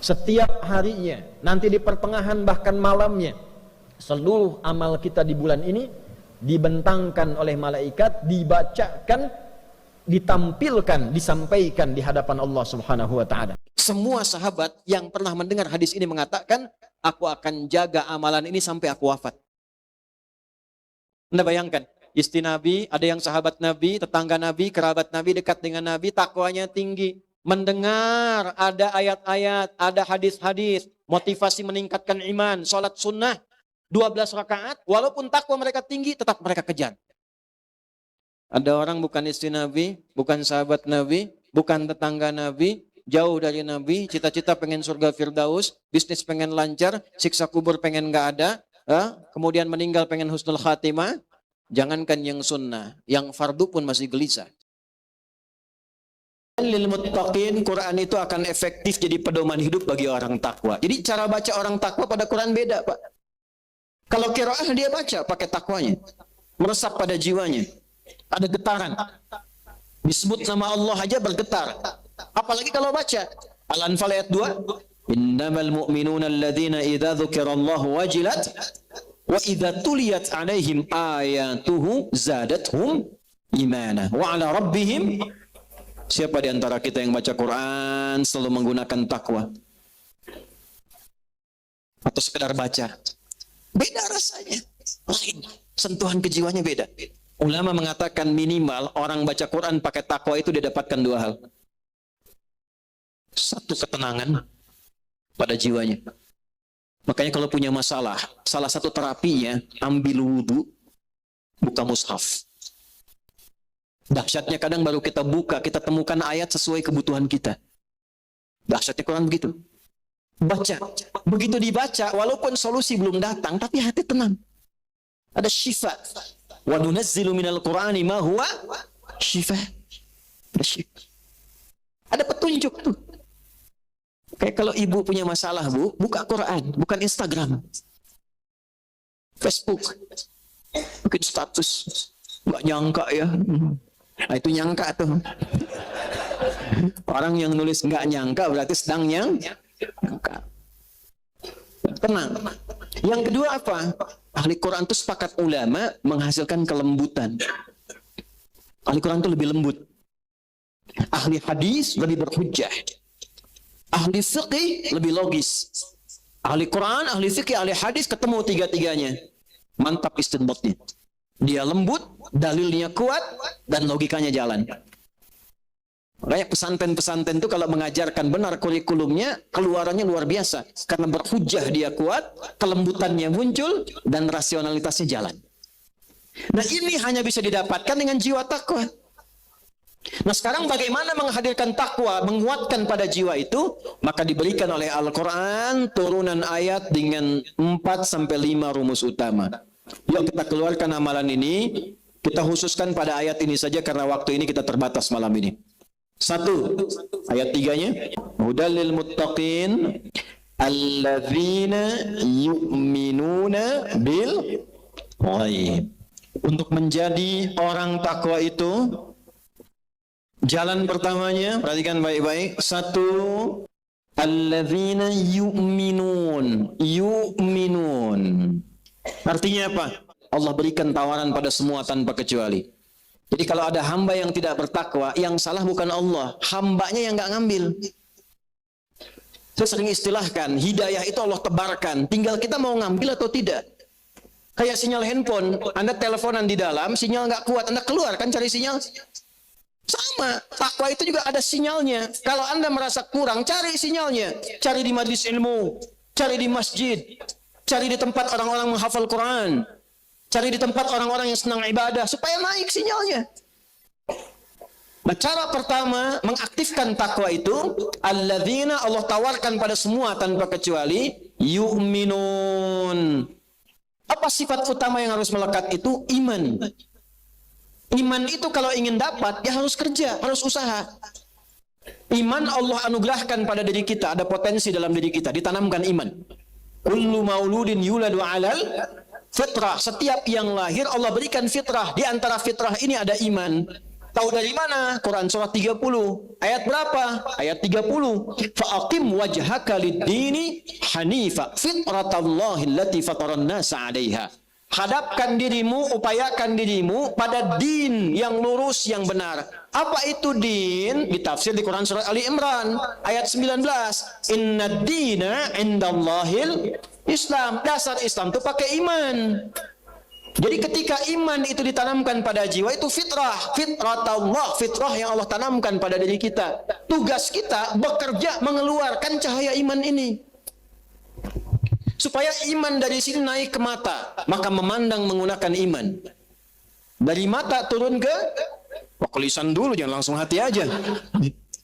setiap harinya, nanti di pertengahan bahkan malamnya, seluruh amal kita di bulan ini dibentangkan oleh malaikat, dibacakan, ditampilkan, disampaikan di hadapan Allah Subhanahu wa taala. Semua sahabat yang pernah mendengar hadis ini mengatakan, aku akan jaga amalan ini sampai aku wafat. Anda bayangkan, istri Nabi, ada yang sahabat Nabi, tetangga Nabi, kerabat Nabi, dekat dengan Nabi, takwanya tinggi. Mendengar ada ayat-ayat, ada hadis-hadis, motivasi meningkatkan iman, sholat sunnah, 12 rakaat, walaupun takwa mereka tinggi, tetap mereka kejar. Ada orang bukan istri Nabi, bukan sahabat Nabi, bukan tetangga Nabi, jauh dari Nabi, cita-cita pengen surga Firdaus, bisnis pengen lancar, siksa kubur pengen gak ada, kemudian meninggal pengen husnul khatimah. Jangankan yang sunnah, yang fardu pun masih gelisah. Lil muttaqin, Quran itu akan efektif jadi pedoman hidup bagi orang takwa. Jadi cara baca orang takwa pada Quran beda, Pak. Kalau qiraah dia baca pakai takwanya, meresap pada jiwanya, ada getaran. Disebut nama Allah aja bergetar. Apalagi kalau baca Al-Anfal ayat 2, innamal mu'minuna alladzina idza dzukirallahu wajilat wa idza tuliyat alaihim ayatuhu zadathum imana wa ala rabbihim. Siapa di antara kita yang baca Quran selalu menggunakan takwa? Atau sekedar baca? Beda rasanya. Lain. Sentuhan kejiwanya beda. Ulama mengatakan minimal orang baca Quran pakai takwa itu dia dapatkan dua hal. Satu, ketenangan pada jiwanya. Makanya kalau punya masalah, salah satu terapinya ambil wudhu, buka mushaf. Dahsyatnya kadang baru kita buka, kita temukan ayat sesuai kebutuhan kita. Dahsyatnya Quran begitu. Baca. Begitu dibaca, walaupun solusi belum datang, tapi hati tenang. Ada syifa. Wa nunazzilu minal Qur'ani ma huwa syifa. Ada petunjuk tuh. Kayak kalau ibu punya masalah, Bu, buka Quran, bukan Instagram. Facebook. Bikin status. Nggak nyangka ya. Nah, itu nyangka tuh. Orang yang nulis nggak nyangka berarti sedang nyangka. Tenang. Yang kedua apa? Ahli Quran itu sepakat ulama menghasilkan kelembutan. Ahli Quran itu lebih lembut. Ahli hadis lebih berhujjah. Ahli fiqih lebih logis. Ahli Quran, ahli fiqih, ahli hadis ketemu tiga-tiganya. Mantap istinbatnya. Dia lembut, dalilnya kuat, dan logikanya jalan. Makanya pesantren-pesantren itu kalau mengajarkan benar kurikulumnya, keluarannya luar biasa. Karena berhujjah dia kuat, kelembutannya muncul, dan rasionalitasnya jalan. Nah ini hanya bisa didapatkan dengan jiwa takwa. Nah sekarang bagaimana menghadirkan takwa, menguatkan pada jiwa itu? Maka diberikan oleh Al-Quran turunan ayat dengan 4-5 rumus utama. Yuk kita keluarkan amalan ini, kita khususkan pada ayat ini saja karena waktu ini kita terbatas malam ini. 1, ayat 3-nya, hudal lil muttaqin alladzina yu'minuna bil ghaib. Untuk menjadi orang takwa itu, jalan pertamanya, perhatikan baik-baik. 1, alladzina yu'minun. Yu'minun. Artinya apa? Allah berikan tawaran pada semua tanpa kecuali. Jadi kalau ada hamba yang tidak bertakwa, yang salah bukan Allah, hambanya yang nggak ngambil. Saya sering istilahkan, hidayah itu Allah tebarkan, tinggal kita mau ngambil atau tidak. Kayak sinyal handphone, Anda teleponan di dalam, sinyal nggak kuat, Anda keluar kan cari sinyal. Sama, takwa itu juga ada sinyalnya. Kalau Anda merasa kurang, cari sinyalnya. Cari di majelis ilmu, cari di masjid, cari di tempat orang-orang menghafal Quran, cari di tempat orang-orang yang senang ibadah, supaya naik sinyalnya. Nah, cara pertama mengaktifkan takwa itu, alladzina Allah tawarkan pada semua tanpa kecuali, yu'minun. Apa sifat utama yang harus melekat itu? Iman. Iman itu kalau ingin dapat, ya harus kerja, harus usaha. Iman Allah anugerahkan pada diri kita, ada potensi dalam diri kita, ditanamkan iman. Kullu mauludin yuladu alal fitrah. Setiap yang lahir Allah berikan fitrah. Di antara fitrah ini ada iman. Tahu dari mana? Quran surah 30. Ayat berapa? Ayat 30. Fa'aqim wajhaka lid-dini hanifa fitratallahi allati fataran nasa 'alaiha. Hadapkan dirimu, upayakan dirimu pada din yang lurus, yang benar. Apa itu din? Ditafsir di Quran surah Ali Imran ayat 19. Inna dina indallahil Islam. Dasar Islam itu pakai iman. Jadi ketika iman itu ditanamkan pada jiwa, itu fitrah, fitratullah, fitrah yang Allah tanamkan pada diri kita. Tugas kita bekerja mengeluarkan cahaya iman ini. Supaya iman dari sini naik ke mata, maka memandang menggunakan iman. Dari mata turun ke lisan dulu, jangan langsung hati aja.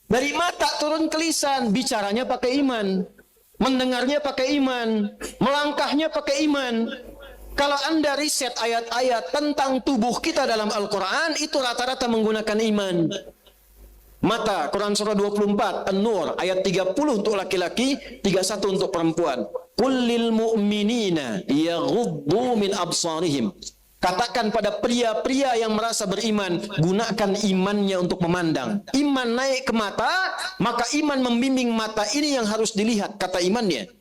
Dari mata turun ke lisan, bicaranya pakai iman, mendengarnya pakai iman, melangkahnya pakai iman. Kalau Anda riset ayat-ayat tentang tubuh kita dalam Al-Quran, itu rata-rata menggunakan iman. Mata, Quran surah 24, An-Nur, ayat 30 untuk laki-laki, 31 untuk perempuan. Kullil mu'minina yaghuddu min absarihim. Katakan pada pria-pria yang merasa beriman, gunakan imannya untuk memandang. Iman naik ke mata, maka iman membimbing mata ini yang harus dilihat, kata imannya.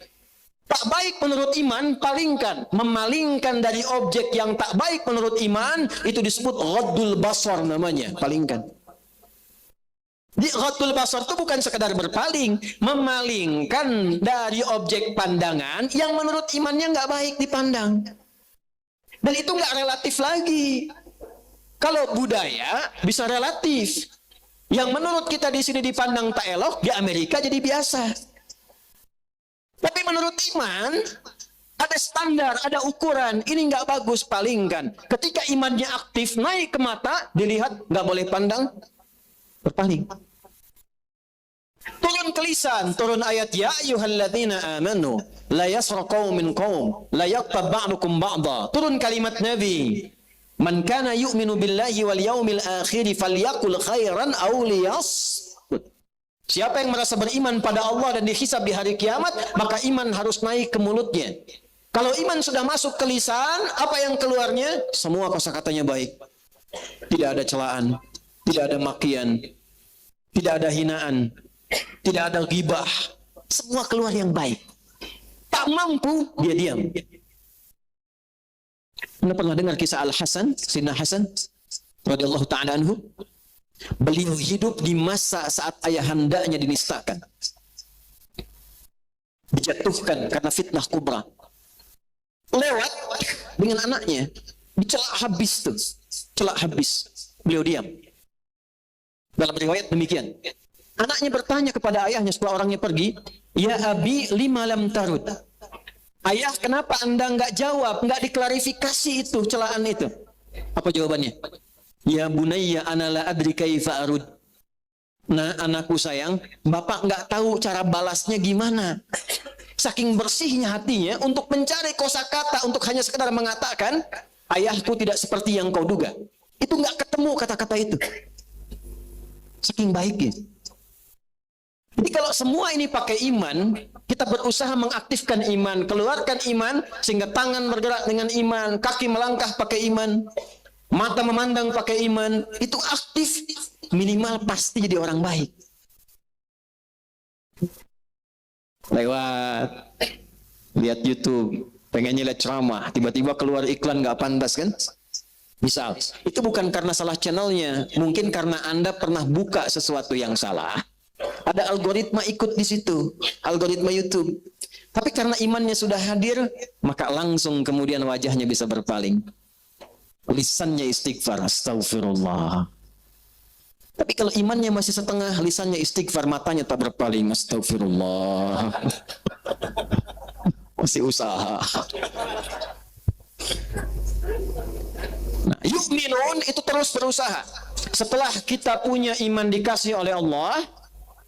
Tak baik menurut iman, palingkan. Memalingkan dari objek yang tak baik menurut iman, itu disebut ghaddul basar namanya, palingkan. Di ghaddul basar itu bukan sekadar berpaling, memalingkan dari objek pandangan yang menurut imannya nggak baik dipandang. Dan itu nggak relatif lagi. Kalau budaya bisa relatif. Yang menurut kita di sini dipandang tak elok, di Amerika jadi biasa. Tapi menurut iman, ada standar, ada ukuran. Ini nggak bagus, palingkan. Ketika imannya aktif, naik ke mata, dilihat, nggak boleh pandang, berpaling. Turun ke lisan, turun ayat, Ya ayyuhalladzina amanu, la yasra qaumin qaum, la yaqtab ba'dukum ba'da. Turun kalimat Nabi. Man kana yu'minu billahi wal yaumil akhir falyaqul khairan aw liyas. Siapa yang merasa beriman pada Allah dan dihisab di hari kiamat, maka iman harus naik ke mulutnya. Kalau iman sudah masuk ke lisan, apa yang keluarnya? Semua kosakatanya baik. Tidak ada celaan, tidak ada makian, tidak ada hinaan, tidak ada ghibah. Semua keluar yang baik. Tak mampu, dia diam. Anda pernah dengar kisah Al-Hasan, Sayyidina Hasan radhiyallahu ta'ala anhu? Beliau hidup di masa saat ayahandanya dinistakan, dijatuhkan karena fitnah kubra. Lewat dengan anaknya, dicelak habis tuh, celak habis. Beliau diam. Dalam riwayat demikian. Anaknya bertanya kepada ayahnya setelah orangnya pergi, Ya abi lima lam tarud. Ayah, kenapa anda nggak jawab, nggak diklarifikasi itu celaan itu? Apa jawabannya? Ya bunayya ana la adri kaifa arud. Nah, anakku sayang, bapak nggak tahu cara balasnya gimana. Saking bersihnya hatinya untuk mencari kosakata untuk hanya sekedar mengatakan, ayahku tidak seperti yang kau duga. Itu nggak ketemu kata-kata itu. Saking baiknya. Jadi kalau semua ini pakai iman, kita berusaha mengaktifkan iman, keluarkan iman, sehingga tangan bergerak dengan iman, kaki melangkah pakai iman, mata memandang pakai iman, itu aktif, minimal pasti jadi orang baik. Lewat, lihat YouTube, pengennya lihat ceramah, tiba-tiba keluar iklan nggak pantas kan? Misal, itu bukan karena salah channelnya, mungkin karena Anda pernah buka sesuatu yang salah. Ada algoritma ikut di situ, algoritma YouTube. Tapi karena imannya sudah hadir, maka langsung kemudian wajahnya bisa berpaling. Lisannya istighfar, astagfirullah. Tapi kalau imannya masih setengah, lisannya istighfar, matanya tak berpaling, astagfirullah. Masih usaha. Nah, yu'minun itu terus berusaha. Setelah kita punya iman dikasih oleh Allah,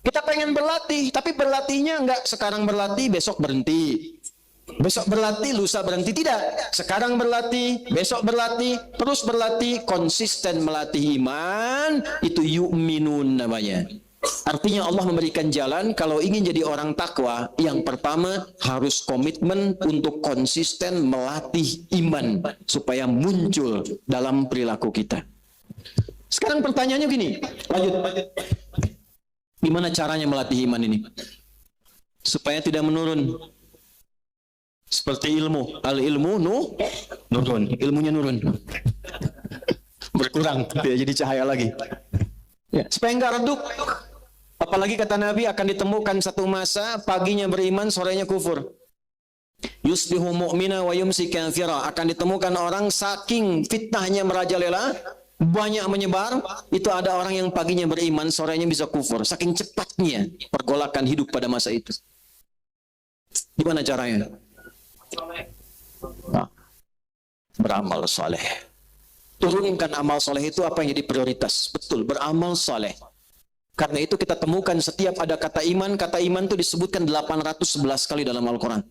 kita pengen berlatih, tapi berlatihnya enggak sekarang berlatih, besok berhenti. Besok berlatih, lusa berhenti. Tidak. Sekarang berlatih, besok berlatih, terus berlatih, konsisten melatih iman, itu yu'minun namanya. Artinya Allah memberikan jalan, kalau ingin jadi orang takwa, yang pertama harus komitmen untuk konsisten melatih iman, supaya muncul dalam perilaku kita. Sekarang pertanyaannya gini, lanjut. Gimana caranya melatih iman ini? Supaya tidak menurun. Seperti ilmu. Al-ilmu nurun. Ilmunya nurun. Berkurang. Tidak jadi cahaya lagi. Ya, supaya enggak redup. Apalagi kata Nabi akan ditemukan satu masa, paginya beriman, sorenya kufur. Yusbihu mu'mina wa yumsi kafira. Akan ditemukan orang saking fitnahnya merajalela, banyak menyebar, itu ada orang yang paginya beriman, sorenya bisa kufur. Saking cepatnya pergolakan hidup pada masa itu. Gimana caranya? Nah, beramal soleh. Turunkan amal soleh itu apa yang jadi prioritas? Betul, beramal soleh. Karena itu kita temukan setiap ada kata iman itu disebutkan 811 kali dalam Al-Quran.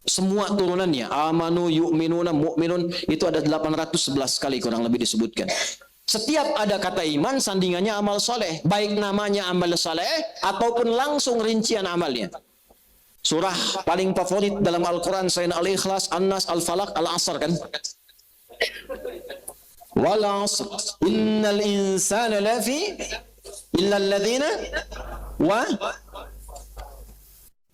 Semua turunannya, amanu, yu'minuna, mu'minun, itu ada 811 kali kurang lebih disebutkan. Setiap ada kata iman, sandingannya amal soleh. Baik namanya amal soleh, ataupun langsung rincian amalnya. Surah paling favorit dalam Al-Quran, selain Al-Ikhlas, An-Nas, Al-Falaq, Al-Asr kan? Wal 'asr, innal insana lafi illa alladhina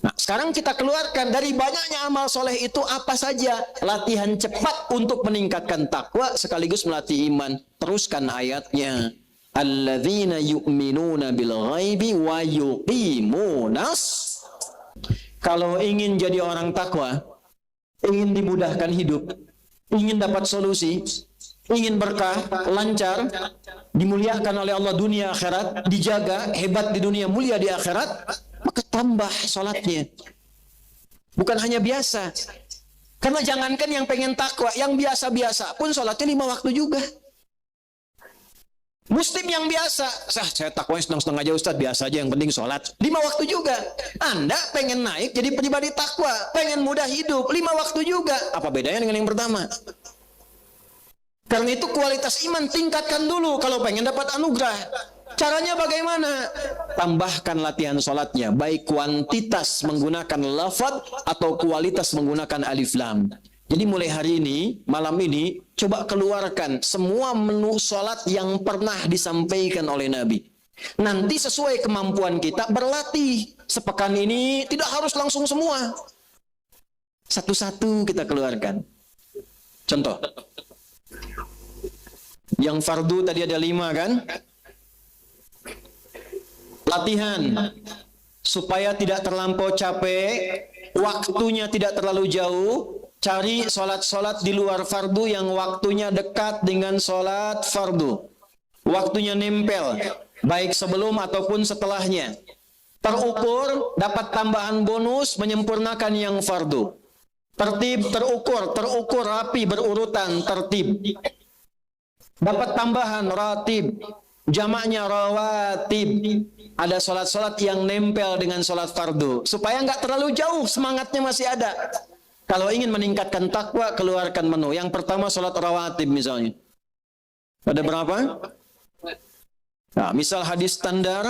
Nah, sekarang kita keluarkan dari banyaknya amal soleh itu apa saja. Latihan cepat untuk meningkatkan takwa sekaligus melatih iman. Teruskan ayatnya. Alladzina yu'minuna bil ghaibi wa yuqimunas. Kalau ingin jadi orang takwa, ingin dimudahkan hidup, ingin dapat solusi, ingin berkah, lancar, dimuliakan oleh Allah dunia akhirat, dijaga, hebat di dunia, mulia di akhirat, maka tambah sholatnya. Bukan hanya biasa. Karena jangankan yang pengen takwa, yang biasa-biasa pun sholatnya 5 waktu juga. Muslim yang biasa, saya takwanya setengah-setengah aja Ustaz, biasa aja, yang penting sholat. 5 waktu juga. Anda pengen naik jadi pribadi takwa, pengen mudah hidup, 5 waktu juga. Apa bedanya dengan yang pertama? Karena itu kualitas iman tingkatkan dulu kalau pengen dapat anugerah. Caranya bagaimana? Tambahkan latihan sholatnya, baik kuantitas menggunakan lafaz atau kualitas menggunakan alif lam. Jadi mulai hari ini, malam ini, coba keluarkan semua menu sholat yang pernah disampaikan oleh Nabi. Nanti sesuai kemampuan kita berlatih. Sepekan ini tidak harus langsung semua. Satu-satu kita keluarkan. Contoh. Yang fardu tadi ada 5 kan? Latihan supaya tidak terlampau capek, waktunya tidak terlalu jauh. Cari sholat-sholat di luar fardu yang waktunya dekat dengan sholat fardu. Waktunya nempel, baik sebelum ataupun setelahnya. Terukur, dapat tambahan bonus, menyempurnakan yang fardu. Tertib, terukur rapi, berurutan, tertib. Dapat tambahan ratib, jamaknya rawatib. Ada sholat-sholat yang nempel dengan sholat fardu. Supaya nggak terlalu jauh, semangatnya masih ada. Kalau ingin meningkatkan takwa, keluarkan menu. Yang pertama sholat rawatib misalnya. Ada berapa? Nah, misal hadis standar,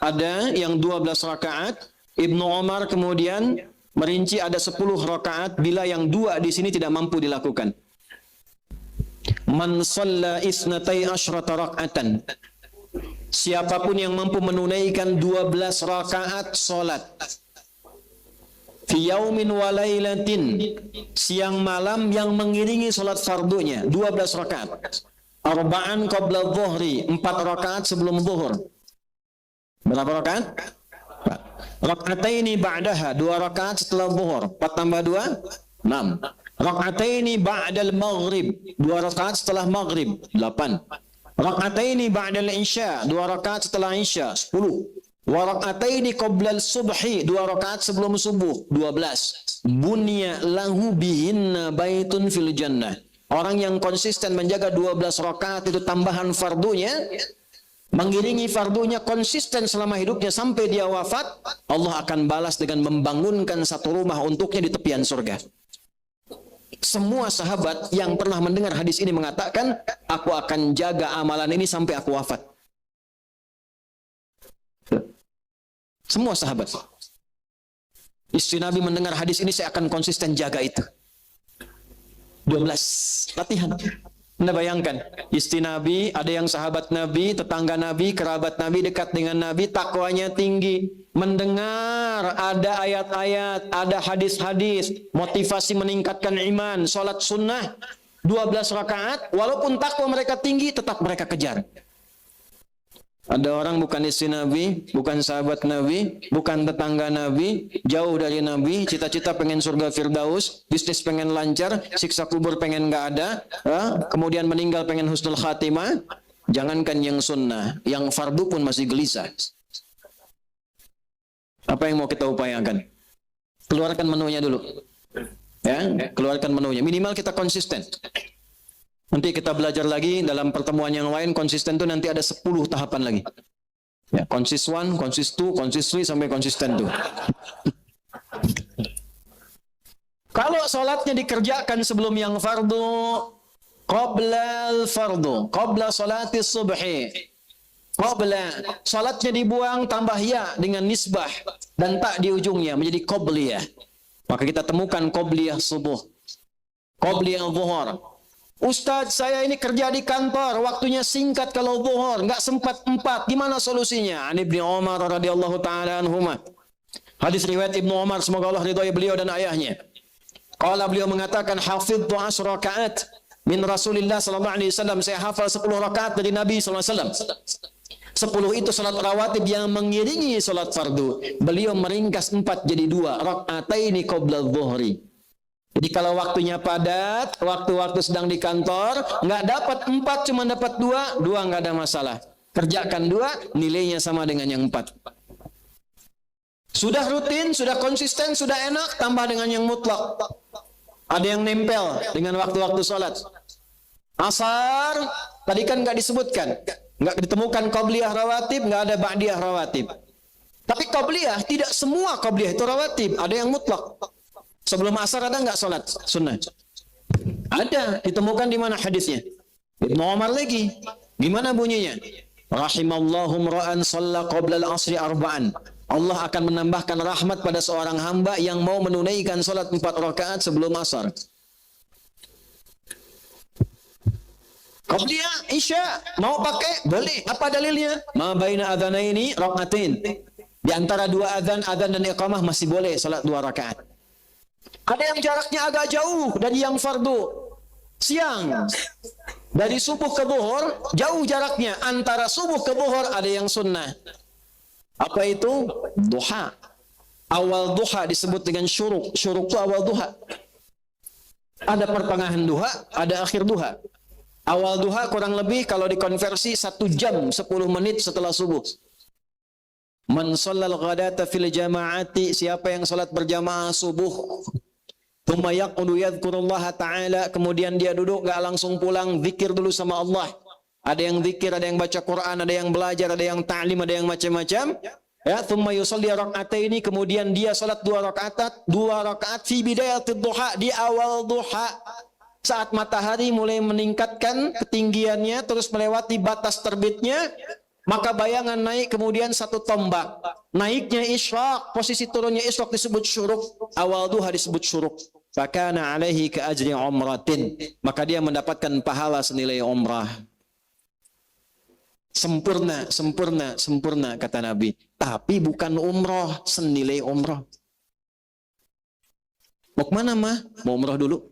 ada yang 12 rakaat. Ibnu Umar kemudian merinci ada 10 rakaat bila yang 2 di sini tidak mampu dilakukan. Man shalla isnatai asyrata raka'atan. Siapapun yang mampu menunaikan 12 rakaat salat. Fi yaumin wa lailatin, siang malam yang mengiringi salat fardunya 12 rakaat. Arba'an qabla dhuhri, 4 rakaat sebelum zuhur. Berapa rakaat? Raka'ataini ba'daha, 2 rakaat setelah zuhur. 4 tambah 2, 6. Raka'ataini ba'dal maghrib, 2 rakaat setelah maghrib, 8. Raka'ataini ba'dal isya, 2 rakaat setelah isya, 10. Wa raka'ataini qoblal subhi, 2 rakaat sebelum subuh, 12. Bunya lahu bihinna baitun fil jannah. Orang yang konsisten menjaga 12 rakaat itu tambahan fardunya, mengiringi fardunya konsisten selama hidupnya sampai dia wafat, Allah akan balas dengan membangunkan satu rumah untuknya di tepian surga. Semua sahabat yang pernah mendengar hadis ini mengatakan, aku akan jaga amalan ini sampai aku wafat. Semua sahabat. Istri Nabi mendengar hadis ini, saya akan konsisten jaga itu. 12 latihan. Anda bayangkan, istri Nabi, ada yang sahabat Nabi, tetangga Nabi, kerabat Nabi, dekat dengan Nabi, takwanya tinggi. Mendengar ada ayat-ayat, ada hadis-hadis, motivasi meningkatkan iman, sholat sunnah, 12 rakaat, walaupun takwa mereka tinggi, tetap mereka kejar. Ada orang bukan istri Nabi, bukan sahabat Nabi, bukan tetangga Nabi, jauh dari Nabi, cita-cita pengen surga Firdaus, bisnis pengen lancar, siksa kubur pengen nggak ada, kemudian meninggal pengen husnul khatimah. Jangankan yang sunnah, yang fardu pun masih gelisah. Apa yang mau kita upayakan? Keluarkan menunya dulu. Ya, keluarkan menunya. Minimal kita konsisten. Nanti kita belajar lagi dalam pertemuan yang lain, konsisten itu nanti ada 10 tahapan lagi. Ya, konsis 1, konsis 2, konsis 3 sampai konsisten 2. Kalau sholatnya dikerjakan sebelum yang fardu, qabla al-fardu, qabla salati subhi. Qabla, sholatnya dibuang tambah ya dengan nisbah dan tak di ujungnya menjadi qabliyah. Maka kita temukan qabliyah subuh, qabliyah zuhur. Ustadz, saya ini kerja di kantor, waktunya singkat kalau zuhur, nggak sempat 4. Gimana solusinya? An Ibnu Umar radhiyallahu taala anhuma. Hadis riwayat Ibnu Umar, semoga Allah ridhoi beliau dan ayahnya. Qala, beliau mengatakan, hafidhu 10 rakaat min Rasulillah sallallahu alaihi wasallam. Saya hafal 10 rakaat dari Nabi sallallahu alaihi wasallam. 10 itu salat rawatib yang mengiringi salat fardu. Beliau meringkas 4 jadi 2, rakaataini qabla dhuhri. Jadi kalau waktunya padat, waktu-waktu sedang di kantor, nggak dapat 4, cuma dapat 2 nggak ada masalah. Kerjakan 2, nilainya sama dengan yang 4. Sudah rutin, sudah konsisten, sudah enak, tambah dengan yang mutlak. Ada yang nempel dengan waktu-waktu sholat. Asar, tadi kan nggak disebutkan. Nggak ditemukan qabliyah rawatib, nggak ada ba'diyah rawatib. Tapi qabliyah, tidak semua qabliyah itu rawatib. Ada yang mutlak. Sebelum asar ada nggak sholat sunnah? Ada, ditemukan di mana hadisnya? Ibnu Umar lagi. Gimana bunyinya? Rahimallahu mra'an shalla qabla al-asri arba'an. Allah akan menambahkan rahmat pada seorang hamba yang mau menunaikan sholat 4 rakaat sebelum asar. Qabliyah isya mau pakai? Boleh. Apa dalilnya? Ma baina adzanaini rakaatin. Di antara 2 adzan dan iqamah masih boleh salat 2 rakaat. Ada yang jaraknya agak jauh dari yang fardu. Siang. Dari subuh ke zuhur, jauh jaraknya. Antara subuh ke zuhur ada yang sunnah. Apa itu? Duha. Awal duha disebut dengan syuruk. Syuruk itu awal duha. Ada pertengahan duha, ada akhir duha. Awal duha kurang lebih kalau dikonversi 1 jam 10 menit setelah subuh. Man shallal ghadata fil jama'ati, siapa yang salat berjamaah subuh, tsumma yaqudu yadhkurullaha ta'ala, kemudian dia duduk enggak langsung pulang, zikir dulu sama Allah. Ada yang zikir, ada yang baca Quran, ada yang belajar, ada yang ta'lim, ada yang macam-macam. Ya, tsumma yusalli rak'ataini, kemudian dia salat 2 rakaat fi bidayatid duha, di awal duha. Saat matahari mulai meningkatkan ketinggiannya terus melewati batas terbitnya, maka bayangan naik kemudian 1 tombak. Naiknya isyraq, posisi turunnya isyraq disebut syuruk, awal duha disebut syuruk. Fakana alaihi ka ajri umratin, maka dia mendapatkan pahala senilai umrah. Sempurna, sempurna, sempurna kata Nabi. Tapi bukan umrah senilai umrah. Mau kemana mah? Mau umrah dulu.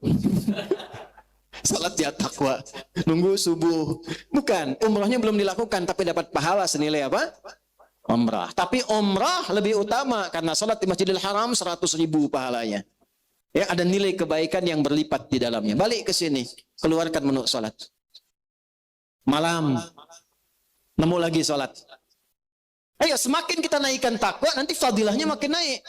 Salat ya takwa, nunggu subuh. Bukan, umrahnya belum dilakukan, tapi dapat pahala senilai apa? Umrah. Tapi umrah lebih utama karena salat di Masjidil Haram 100.000 pahalanya. Ya, ada nilai kebaikan yang berlipat di dalamnya. Balik ke sini, keluarkan menu salat. Malam, nemu lagi salat. Ayo, semakin kita naikkan takwa, nanti fadilahnya makin naik.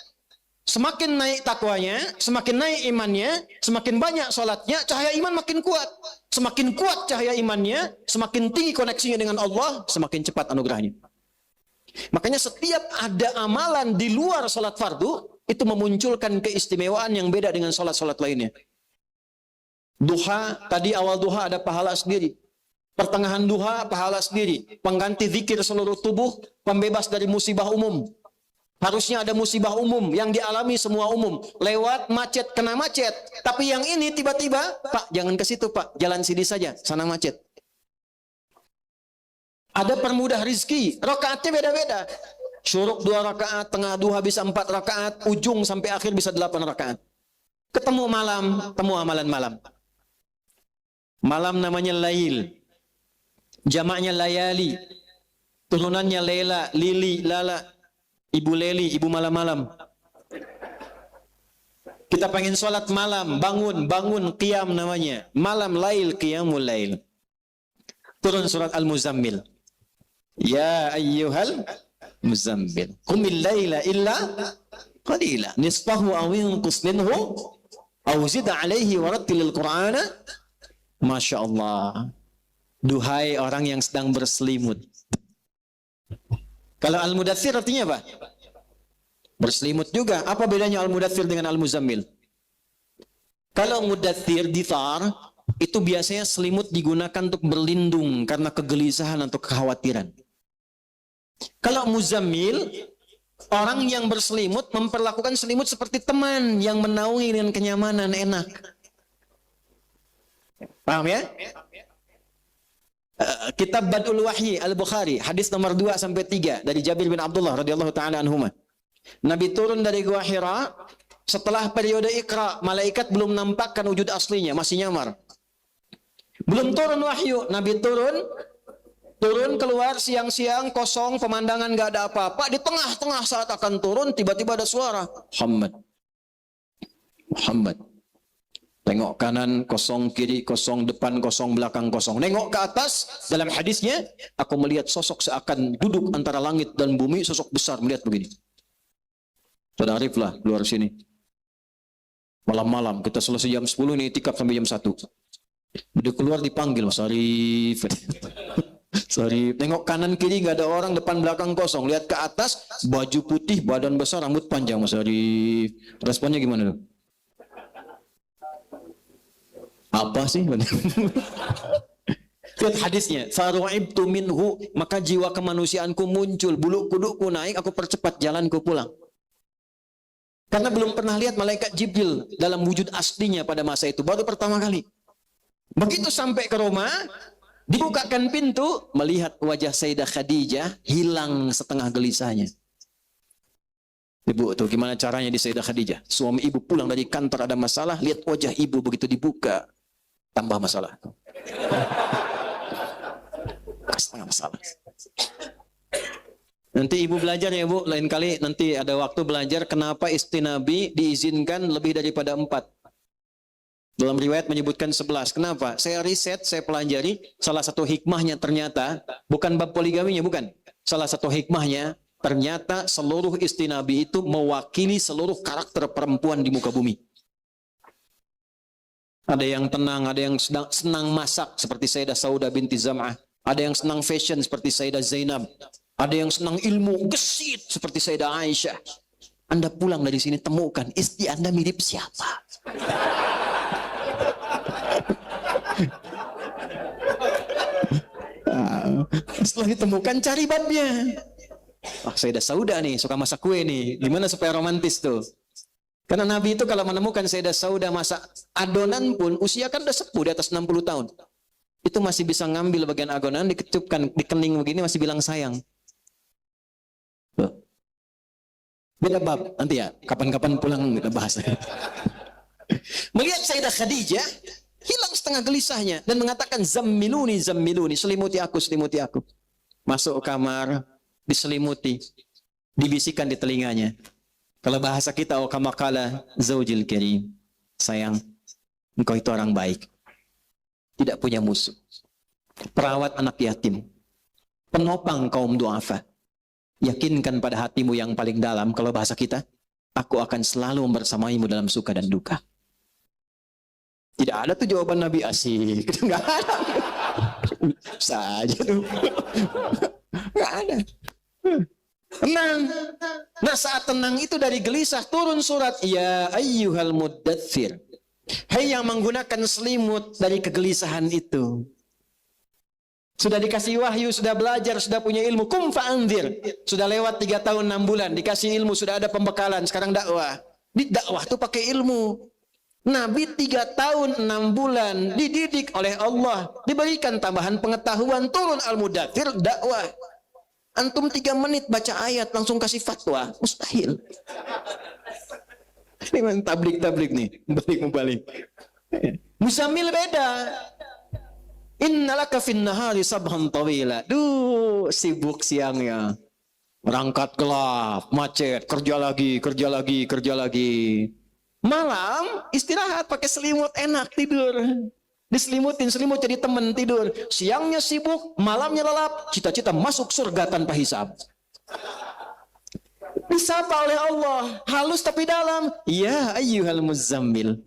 Semakin naik takwanya, semakin naik imannya, semakin banyak sholatnya, cahaya iman makin kuat. Semakin kuat cahaya imannya, semakin tinggi koneksinya dengan Allah, semakin cepat anugerahnya. Makanya setiap ada amalan di luar sholat fardu, itu memunculkan keistimewaan yang beda dengan sholat-sholat lainnya. Duha, tadi awal duha ada pahala sendiri. Pertengahan duha, pahala sendiri. Pengganti zikir seluruh tubuh, pembebas dari musibah umum. Harusnya ada musibah umum yang dialami semua umum. Lewat macet, kena macet. Tapi yang ini tiba-tiba, Pak, jangan ke situ, Pak. Jalan sini saja, sana macet. Ada permudah rizki. Rakaatnya beda-beda. Syuruk 2 rakaat, tengah duha bisa 4 rakaat, ujung sampai akhir bisa 8 rakaat. Ketemu malam, temu amalan malam. Malam namanya lail. Jamaknya layali. Turunannya lela, lili, lala. Ibu Leli, ibu malam-malam. Kita pengen sholat malam, bangun, qiyam namanya. Malam lail, qiyamul lail. Turun surat Al-Muzammil. Ya ayyuhal muzammil. Qumil laila illa qalila. Nisfahu aw inqus minhu aw zid alaihi warattilil Qur'ana. Masya Allah. Duhai orang yang sedang berselimut. Kalau Al-Mudaththir artinya apa? Berselimut juga. Apa bedanya Al-Mudaththir dengan Al-Muzammil? Kalau Mudaththir, dithar, itu biasanya selimut digunakan untuk berlindung karena kegelisahan atau kekhawatiran. Kalau Muzammil, orang yang berselimut memperlakukan selimut seperti teman yang menaungi dengan kenyamanan, enak. Paham ya? Kitab Badul Wahyi Al-Bukhari, hadis nomor 2 sampai 3 dari Jabir bin Abdullah radhiyallahu taala anhuma. Nabi turun dari Gua Hira setelah periode Iqra, malaikat belum nampakkan wujud aslinya, masih nyamar. Belum turun wahyu, Nabi turun keluar siang-siang, kosong, pemandangan gak ada apa-apa. Di tengah-tengah saat akan turun, tiba-tiba ada suara, Muhammad. Tengok kanan kosong, kiri kosong, depan kosong, belakang kosong. Nengok ke atas, dalam hadisnya, aku melihat sosok seakan duduk antara langit dan bumi, sosok besar melihat begini. Sudah Arif lah, keluar sini. Malam-malam, kita selesai jam 10 nih, itikaf sampai jam 1. Dia keluar dipanggil, Mas Arif. Sorry, tengok kanan kiri nggak ada orang, depan belakang kosong. Lihat ke atas, baju putih, badan besar, rambut panjang, Mas Arif. Responnya gimana tuh? Apa sih? Lihat hadisnya, faru'ibtu minhu, maka jiwa kemanusiaanku muncul, bulu kudukku naik, aku percepat jalanku pulang. Karena belum pernah lihat malaikat Jibril dalam wujud aslinya pada masa itu, baru pertama kali. Begitu sampai ke rumah, dibukakan pintu, melihat wajah Sayyidah Khadijah hilang setengah gelisahnya. Ibu tuh gimana caranya di Sayyidah Khadijah? Suami ibu pulang dari kantor ada masalah, lihat wajah ibu begitu dibuka, tambah masalah. Setengah masalah. Nanti ibu belajar ya bu, lain kali nanti ada waktu belajar kenapa istri Nabi diizinkan lebih daripada 4. Dalam riwayat menyebutkan 11. Kenapa? Saya riset, saya pelajari, salah satu hikmahnya ternyata, bukan bab poligaminya, bukan. Salah satu hikmahnya, ternyata seluruh istri Nabi itu mewakili seluruh karakter perempuan di muka bumi. Ada yang tenang, ada yang senang masak seperti Sayyidah Saudah binti Zam'ah. Ada yang senang fashion seperti Sayyidah Zainab. Ada yang senang ilmu, gesit seperti Sayyidah Aisyah. Anda pulang dari sini temukan istri Anda mirip siapa? Setelah ditemukan cari babnya. Sayyidah Saudah nih suka masak kue nih. Gimana supaya romantis tuh? Karena Nabi itu kalau menemukan Sayyidah Saudah masak adonan pun usia kan udah sepuh di atas 60 tahun. Itu masih bisa ngambil bagian adonan, dikecupkan di kening begini masih bilang sayang. Beda bab nanti ya, kapan-kapan pulang kita bahas. Melihat Sayyidah Khadijah hilang setengah gelisahnya dan mengatakan zammiluni, selimuti aku. Masuk kamar, diselimuti, dibisikkan di telinganya. Kalau bahasa kita, kama qala zaujil karim, sayang, engkau itu orang baik, tidak punya musuh, perawat anak yatim, penopang kaum duafa. Yakinkan pada hatimu yang paling dalam, kalau bahasa kita, aku akan selalu membersamaimu dalam suka dan duka. Tidak ada tuh jawaban Nabi asik. Nggak ada. Saja tuh. Nggak ada. Tenang. Nah saat tenang itu dari gelisah turun surat. Ya ayyuhal muddaththir. Hai yang menggunakan selimut dari kegelisahan itu. Sudah dikasih wahyu, sudah belajar, sudah punya ilmu. Kum fa'anzir. Sudah lewat 3 tahun 6 bulan, dikasih ilmu, sudah ada pembekalan. Sekarang dakwah. Di dakwah tuh pakai ilmu. Nabi 3 tahun 6 bulan dididik oleh Allah, diberikan tambahan pengetahuan, turun Al-Mudaththir, dakwah. Antum 3 menit baca ayat langsung kasih fatwa, mustahil. Ini tablik nih, balik. Muzammil beda. Innalaka fin nahari sabhan tawila. Duh, sibuk siangnya. Berangkat gelap, macet, kerja lagi. Malam istirahat pakai selimut, enak tidur. Diselimutin, selimut jadi teman tidur. Siangnya sibuk, malamnya lelap, cita-cita masuk surga tanpa hisab. Disapa oleh Allah, halus tapi dalam. Ya ayyuhal muzammil.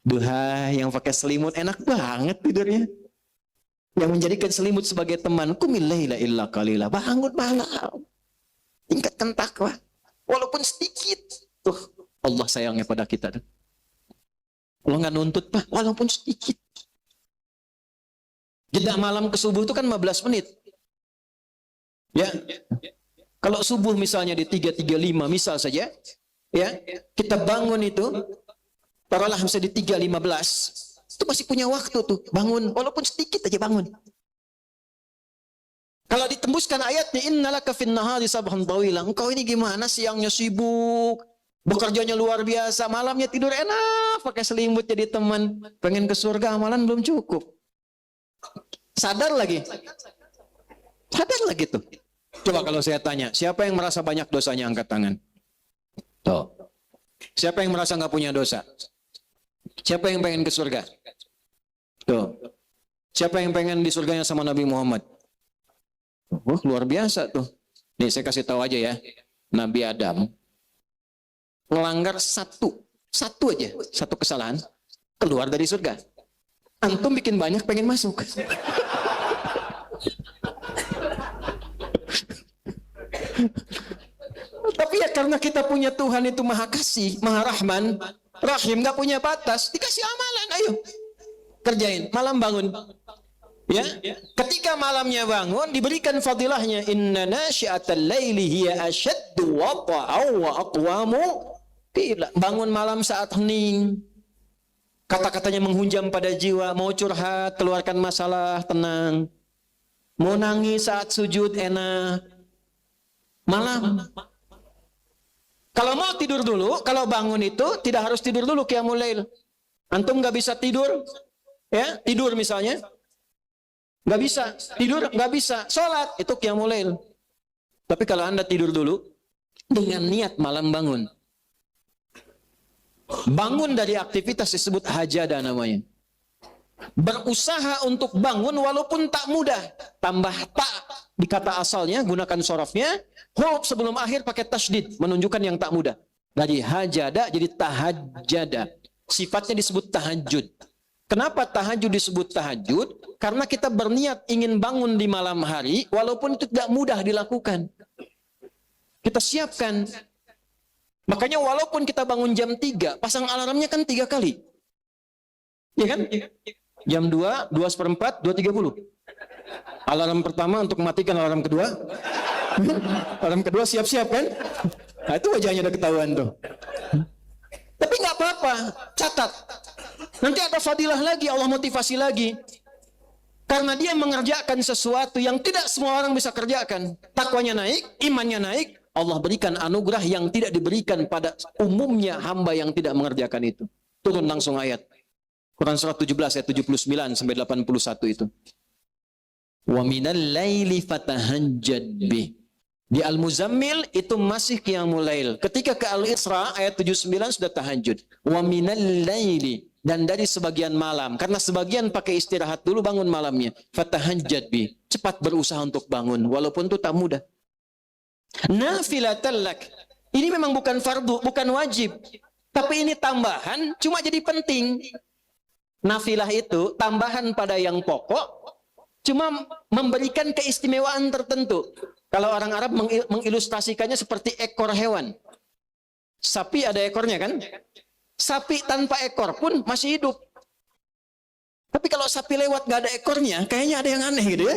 Duha yang pakai selimut enak banget tidurnya. Yang menjadikan selimut sebagai teman. Qumil laila illa qalila. Bangun malam. Tingkatkan takwa. Walaupun sedikit. Tuh, Allah sayangnya pada kita. Allah nggak nuntut, Pak. Walaupun sedikit. Jeda malam ke subuh itu kan 15 menit. Ya. Kalau subuh misalnya di 3.35 misal saja. Ya. Kita bangun itu. Taruhlah misalnya di 3.15. Itu masih punya waktu tuh, bangun walaupun sedikit aja bangun. Kalau ditembuskan ayatnya innalaka fin nahari sabhan tawila, engkau ini gimana, siangnya sibuk, bekerjanya luar biasa, malamnya tidur enak, pakai selimut jadi teman, pengen ke surga, amalan belum cukup. Sadar lagi tuh. Coba kalau saya tanya, siapa yang merasa banyak dosanya angkat tangan? Tuh. Siapa yang merasa nggak punya dosa? Siapa yang pengen ke surga? Tuh. Siapa yang pengen di surganya sama Nabi Muhammad? Oh, luar biasa tuh. Nih saya kasih tahu aja ya. Nabi Adam melanggar satu aja, satu kesalahan, keluar dari surga. Antum bikin banyak pengen masuk. Tapi ya karena kita punya Tuhan itu maha kasih, maha rahman, rahim, nggak punya batas, dikasih amalan, ayo kerjain, malam bangun. Ya, ketika malamnya bangun diberikan fadilahnya, inna nasyi'atal laili hiya asyaddu wata'aw wa aqwamu qila. Bangun malam saat hening, kata-katanya menghunjam pada jiwa, mau curhat, keluarkan masalah, tenang. Mau nangis saat sujud, enak. Malam. Kalau mau tidur dulu, kalau bangun itu tidak harus tidur dulu qiyamul lail. Antum nggak bisa tidur, ya tidur misalnya, nggak bisa tidur, nggak bisa sholat, itu qiyamul lail. Tapi kalau Anda tidur dulu dengan niat malam bangun, bangun dari aktivitas disebut hajada namanya. Berusaha untuk bangun walaupun tak mudah, tambah tak di kata asalnya, gunakan sorofnya, huruf sebelum akhir pakai tasydid, menunjukkan yang tak mudah. Dari hajada jadi tahajjada. Sifatnya disebut tahajud. Kenapa tahajud disebut tahajud? Karena kita berniat ingin bangun di malam hari, walaupun itu tidak mudah dilakukan. Kita siapkan. Makanya walaupun kita bangun jam 3, pasang alarmnya kan 3 kali. Ya kan? Jam 2, 2:04, 2:30. Alarm pertama untuk mematikan, alarm kedua. Alarm kedua siap-siap kan? Nah, itu wajahnya udah ketahuan tuh. Tapi nggak apa-apa, catat. Nanti ada fadilah lagi, Allah motivasi lagi. Karena dia mengerjakan sesuatu yang tidak semua orang bisa kerjakan. Takwanya naik, imannya naik, Allah berikan anugerah yang tidak diberikan pada umumnya hamba yang tidak mengerjakan itu. Turun langsung ayat. Quran surah 17 ayat 79 sampai 81 itu. Wa minal laili fatahajjad bih. Di Al-Muzammil itu masih qiyamul lail. Ketika ke Al-Isra ayat 79 sudah tahajud. Wa minal laili, dan dari sebagian malam, karena sebagian pakai istirahat dulu bangun malamnya. Fatahajjad bih. Cepat berusaha untuk bangun walaupun itu tak mudah. Nafilatan lak. Ini memang bukan fardu, bukan wajib. Tapi ini tambahan, cuma jadi penting. Nafilah itu tambahan pada yang pokok, cuma memberikan keistimewaan tertentu. Kalau orang Arab mengilustrasikannya seperti ekor hewan. Sapi ada ekornya kan? Sapi tanpa ekor pun masih hidup. Tapi kalau sapi lewat gak ada ekornya, kayaknya ada yang aneh gitu ya.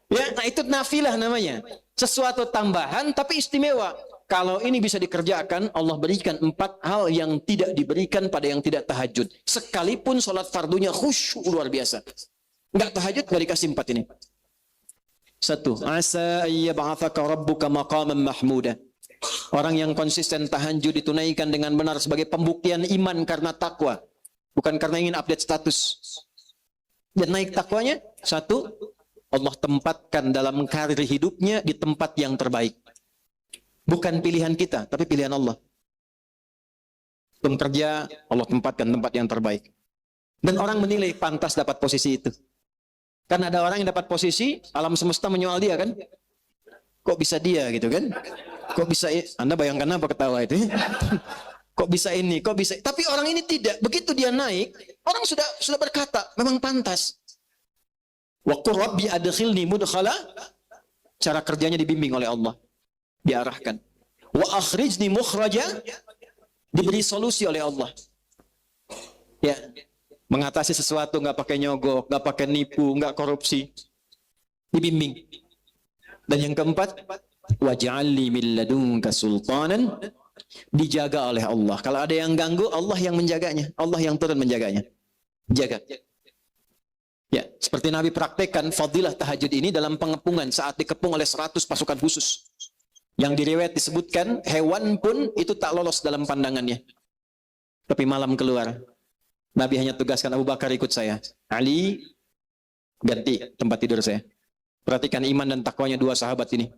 Ya, nah itu nafilah namanya. Sesuatu tambahan tapi istimewa. Kalau ini bisa dikerjakan, Allah berikan 4 hal yang tidak diberikan pada yang tidak tahajud. Sekalipun sholat fardunya khusyuk luar biasa. Enggak tahajud, enggak dikasih 4 ini. 1. Asa ayyab'athaka rabbuka maqaman mahmuda. Orang yang konsisten tahajud ditunaikan dengan benar sebagai pembuktian iman karena takwa. Bukan karena ingin update status. Dan naik takwanya, 1, Allah tempatkan dalam karir hidupnya di tempat yang terbaik. Bukan pilihan kita, tapi pilihan Allah. Belum kerja, Allah tempatkan tempat yang terbaik. Dan orang menilai pantas dapat posisi itu. Kan ada orang yang dapat posisi, alam semesta menyoal dia kan. Kok bisa dia gitu kan? Kok bisa, Anda bayangkan apa ketawa itu? Kok bisa ini, kok bisa. Tapi orang ini tidak. Begitu dia naik, orang sudah berkata, memang pantas. Wa qur rabbi adkhilni mudkhala. Cara kerjanya dibimbing oleh Allah. Diarahkan. Wa akhrijni mukhraja, diberi solusi oleh Allah. Ya, mengatasi sesuatu nggak pakai nyogok, nggak pakai nipu, nggak korupsi, dibimbing. Dan yang keempat, waj'alni min ladunka sultanan, dijaga oleh Allah. Kalau ada yang ganggu, Allah yang menjaganya, Allah yang turun menjaganya. Jaga. Ya, seperti Nabi praktekkan fadilah tahajud ini dalam pengepungan saat dikepung oleh 100 pasukan khusus. Yang diriwayat disebutkan, hewan pun itu tak lolos dalam pandangannya. Tapi malam keluar. Nabi hanya tugaskan Abu Bakar ikut saya. Ali, ganti tempat tidur saya. Perhatikan iman dan takwanya 2 sahabat ini.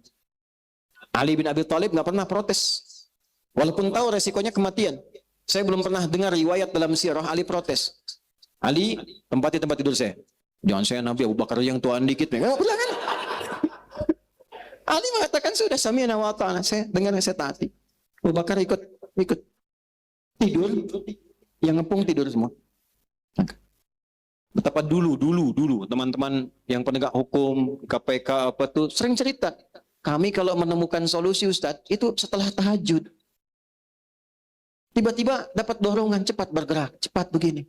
Ali bin Abi Thalib nggak pernah protes. Walaupun tahu resikonya kematian. Saya belum pernah dengar riwayat dalam sirah Ali protes. Ali, tempati tempat tidur saya. Jangan saya Nabi, Abu Bakar yang tuaan dikit. Nggak pernah kan? Ali mengatakan sudah sami'na wa ata'na, saya dengar, saya taati. Abu Bakar ikut tidur, yang ngepung tidur semua. Betapa dulu teman-teman yang penegak hukum, KPK apa tuh sering cerita. Kami kalau menemukan solusi Ustadz itu setelah tahajud. Tiba-tiba dapat dorongan, cepat bergerak, cepat begini.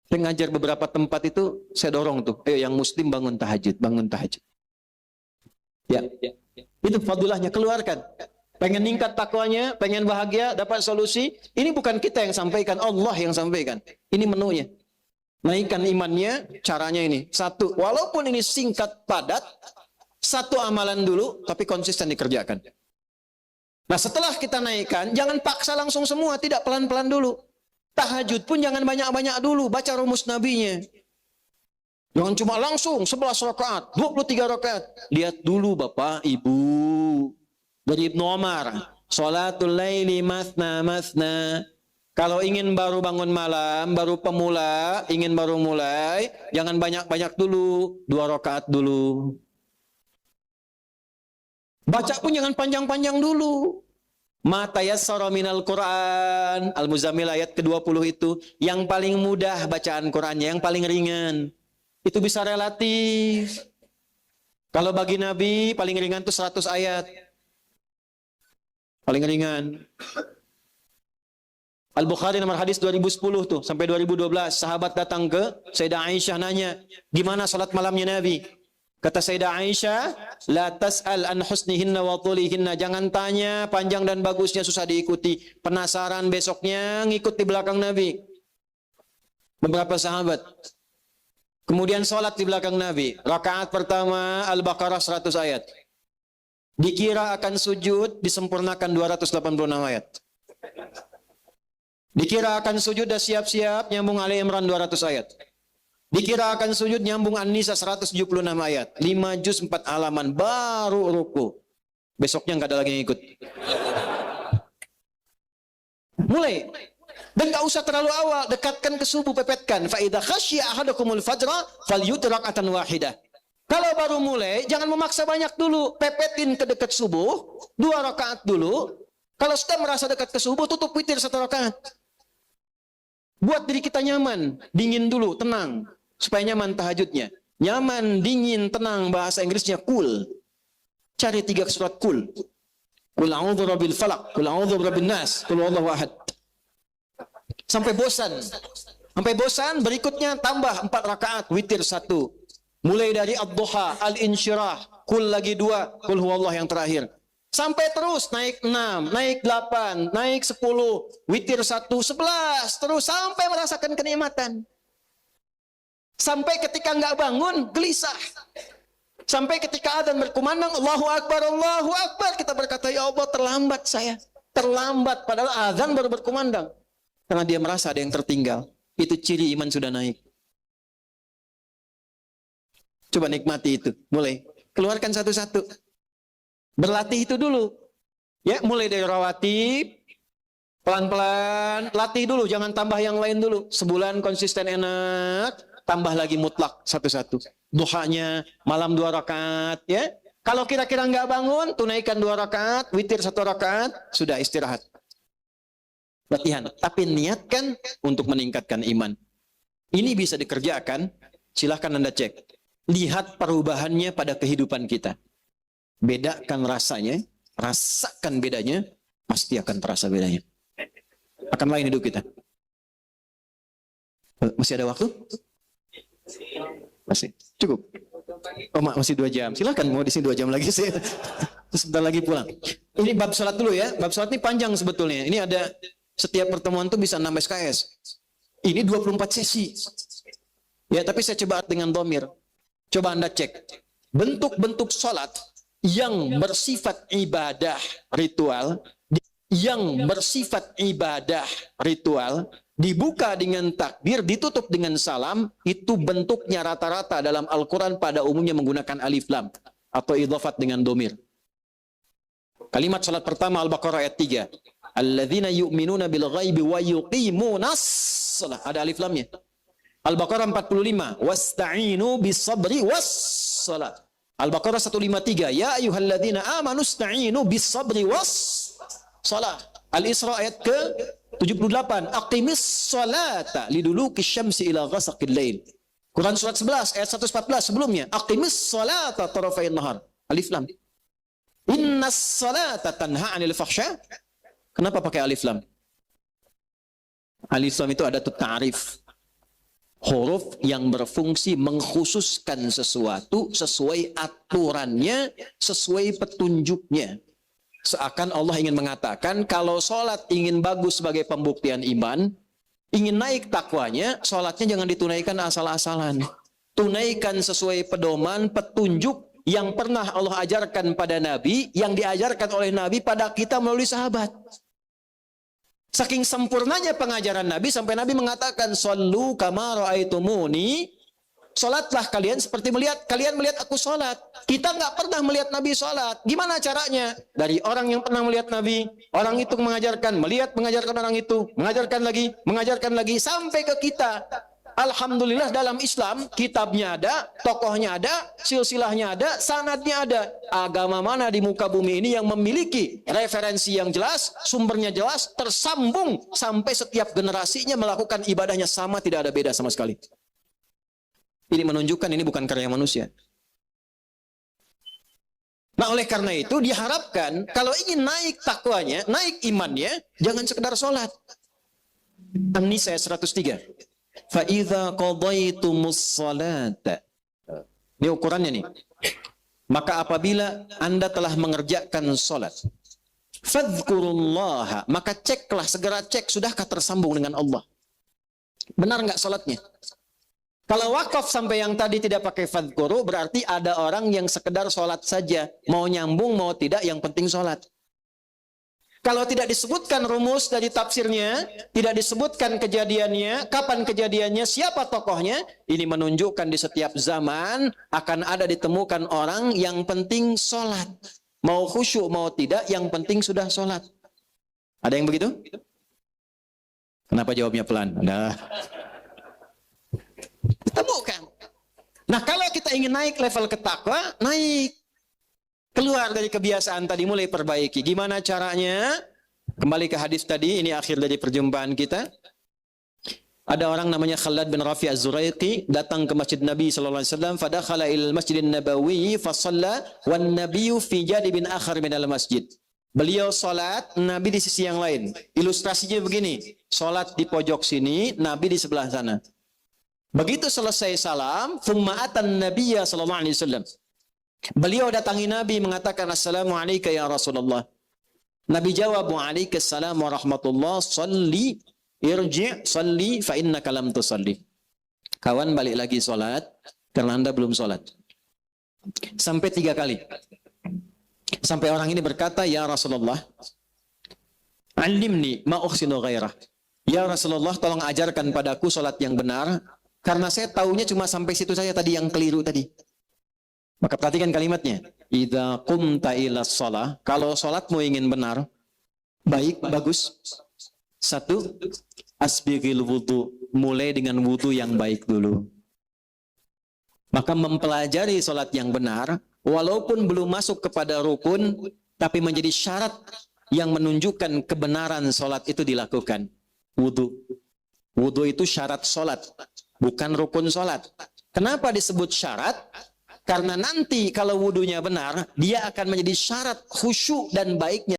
Saya ngajar beberapa tempat itu, saya dorong tuh, ayo yang muslim bangun tahajud, bangun tahajud. Ya, itu fadilahnya, keluarkan. Pengen ningkat takwanya, pengen bahagia, dapat solusi. Ini bukan kita yang sampaikan, Allah yang sampaikan. Ini menunya. Naikkan imannya, caranya ini. 1, walaupun ini singkat, padat, 1 amalan dulu, tapi konsisten dikerjakan. Nah setelah kita naikkan, jangan paksa langsung semua, tidak, pelan-pelan dulu. Tahajud pun jangan banyak-banyak dulu, baca rumus nabinya. Jangan cuma langsung 11 rakaat, 23 rakaat. Lihat dulu Bapak, Ibu. Dari Ibnu Umar, sholatul laili mathna mathna. Kalau ingin baru bangun malam, baru pemula, ingin baru mulai, jangan banyak-banyak dulu, 2 rakaat dulu. Baca pun jangan panjang-panjang dulu. Ma tayassara minal Quran, Al-Muzammil ayat ke-20 itu, yang paling mudah bacaan Qurannya, yang paling ringan. Itu bisa relatif. Kalau bagi Nabi, paling ringan itu 100 ayat. Paling ringan. Al-Bukhari nomor hadis 2010 tuh, sampai 2012. Sahabat datang ke Sayyidah Aisyah nanya, gimana salat malamnya Nabi? Kata Sayyidah Aisyah, la tas'al an husnihinna wa tulihinna. Jangan tanya panjang dan bagusnya, susah diikuti. Penasaran besoknya, ngikut di belakang Nabi. Beberapa sahabat. Kemudian sholat di belakang Nabi. Rakaat pertama Al-Baqarah 100 ayat. Dikira akan sujud, disempurnakan 286 ayat. Dikira akan sujud, dah siap-siap, nyambung Ali Imran 200 ayat. Dikira akan sujud, nyambung An-Nisa 176 ayat. 5 juz 4 halaman, baru ruku. Besoknya nggak ada lagi yang ikut. Mulai. Dan nggak usah terlalu awal, dekatkan ke subuh, pepetkan. Fa idza khasyiya ahadakumul fajra falyutir raka'atan wahidah. Kalau baru mulai, jangan memaksa banyak dulu. Pepetin ke dekat subuh, 2 rakaat dulu. Kalau sudah merasa dekat ke subuh, tutup witir 1 rakaat. Buat diri kita nyaman, dingin dulu, tenang. Supaya nyaman tahajudnya. Nyaman, dingin, tenang, bahasa Inggrisnya cool. Cari 3 surat cool. Qul a'udzu birabbil falaq, qul a'udzu birabbin nas, qul huwallahu ahad. Sampai bosan. Sampai bosan, berikutnya tambah 4 rakaat, witir 1. Mulai dari ad-duha, al-insyirah, kul lagi 2, kul huwallah yang terakhir. Sampai terus naik 6, naik 8, naik 10, witir 1, 11, terus sampai merasakan kenikmatan. Sampai ketika nggak bangun, gelisah. Sampai ketika adzan berkumandang, Allahu Akbar, kita berkata, ya Allah terlambat saya. Terlambat, padahal adzan baru berkumandang. Karena dia merasa ada yang tertinggal. Itu ciri iman sudah naik. Coba nikmati itu. Mulai. Keluarkan satu-satu. Berlatih itu dulu. Ya, mulai dari rawatib. Pelan-pelan. Latih dulu. Jangan tambah yang lain dulu. Sebulan konsisten enak. Tambah lagi mutlak satu-satu. Duhanya malam 2 rakaat. Ya. Kalau kira-kira nggak bangun, tunaikan 2 rakaat. Witir 1 rakaat. Sudah istirahat. Latihan. Tapi niatkan untuk meningkatkan iman. Ini bisa dikerjakan. Silahkan Anda cek. Lihat perubahannya pada kehidupan kita. Bedakan rasanya, rasakan bedanya, pasti akan terasa bedanya. Akan lain hidup kita. Masih ada waktu? Masih. Cukup. Oh, masih 2 jam. Silahkan mau di sini 2 jam lagi sih. Sebentar lagi pulang. Ini bab salat dulu ya. Bab salat ini panjang sebetulnya. Ini ada setiap pertemuan tuh bisa 6 SKS. Ini 24 sesi. Ya, tapi saya coba dengan dhamir. Coba Anda cek, bentuk-bentuk sholat yang bersifat ibadah ritual, dibuka dengan takbir, ditutup dengan salam, itu bentuknya rata-rata dalam Al-Quran pada umumnya menggunakan alif lam, atau idhafat dengan domir. Kalimat sholat pertama Al-Baqarah ayat 3. Alladzina yu'minuna bil ghaibi wa yuqimunas shalah. Ada alif lamnya. Al-Baqarah 45, wasta'inu bis-sabri was-salat. Al-Baqarah 153, ya ayyuhalladzina amanu ista'inu bis-sabri was-salat. Al-Isra ayat ke-78, aqimis salata liduluki syamsi ila ghasaqil lail. Quran surat 11 ayat 114 sebelumnya, aqimis salata tarafain nahar. Alif lam. Innas salata tanha 'anil fahsya. Kenapa pakai alif lam? Alif lam itu ada ta'rif. Huruf yang berfungsi mengkhususkan sesuatu sesuai aturannya, sesuai petunjuknya. Seakan Allah ingin mengatakan, kalau sholat ingin bagus sebagai pembuktian iman, ingin naik takwanya, sholatnya jangan ditunaikan asal-asalan. Tunaikan sesuai pedoman, petunjuk yang pernah Allah ajarkan pada Nabi, yang diajarkan oleh Nabi pada kita melalui sahabat. Saking sempurnanya pengajaran Nabi sampai Nabi mengatakan, "Shallu kama ra'aitumuni." Salatlah kalian seperti kalian melihat aku salat. Kita nggak pernah melihat Nabi salat. Gimana caranya? Dari orang yang pernah melihat Nabi, orang itu mengajarkan, mengajarkan orang itu, mengajarkan lagi sampai ke kita. Alhamdulillah dalam Islam kitabnya ada, tokohnya ada, silsilahnya ada, sanadnya ada. Agama mana di muka bumi ini yang memiliki referensi yang jelas, sumbernya jelas, tersambung sampai setiap generasinya melakukan ibadahnya sama, tidak ada beda sama sekali. Ini menunjukkan ini bukan karya manusia. Nah, oleh karena itu diharapkan kalau ingin naik takwanya, naik imannya, jangan sekedar sholat. An-Nisa 103. Fa'idha qadaitumus salata. Ini ukurannya nih. Maka apabila Anda telah mengerjakan salat, fadhkurullaha, maka segera cek, sudahkah tersambung dengan Allah? Benar nggak salatnya? Kalau wakaf sampai yang tadi tidak pakai fadhkuru, berarti ada orang yang sekedar salat saja. Mau nyambung, mau tidak, yang penting salat. Kalau tidak disebutkan rumus dari tafsirnya, tidak disebutkan kejadiannya, kapan kejadiannya, siapa tokohnya, ini menunjukkan di setiap zaman akan ada ditemukan orang yang penting sholat. Mau khusyuk, mau tidak, yang penting sudah sholat. Ada yang begitu? Kenapa jawabnya pelan? Ada. Ditemukan. Nah, kalau kita ingin naik level ketakwa, naik. Keluar dari kebiasaan tadi, mulai perbaiki. Gimana caranya? Kembali ke hadis tadi, ini akhir dari perjumpaan kita. Ada orang namanya Khalad bin Rafi Az-Zuraiqi datang ke Masjid Nabi sallallahu alaihi wasallam, fadakhala ilal Masjidin Nabawi fa shalla wan nabiyyu fi janibin akhar minal masjid. Beliau salat, Nabi di sisi yang lain. Ilustrasinya begini, salat di pojok sini, Nabi di sebelah sana. Begitu selesai salam, thumma atan nabiyya sallallahu alaihi wasallam. Beliau datangi Nabi mengatakan, Assalamualaikum ya Rasulullah. Nabi jawab, Waalaikumsalam warahmatullah, salli, irji' salli, fa innaka lam tusalli. Kawan balik lagi sholat, karena Anda belum sholat. Sampai 3 kali. Sampai orang ini berkata, Ya Rasulullah, alimni ma uhsinu ghairah. Ya Rasulullah, tolong ajarkan padaku sholat yang benar, karena saya taunya cuma sampai situ saja tadi yang keliru tadi. Maka perhatikan kalimatnya. Idza qumta ila shalah, kalau salatmu ingin benar, baik, bagus. 1, asbighil wudu, mulai dengan wudu yang baik dulu. Maka mempelajari salat yang benar, walaupun belum masuk kepada rukun, tapi menjadi syarat yang menunjukkan kebenaran salat itu dilakukan. Wudu. Wudu itu syarat salat, bukan rukun salat. Kenapa disebut syarat? Karena nanti kalau wudunya benar, dia akan menjadi syarat khusyuk dan baiknya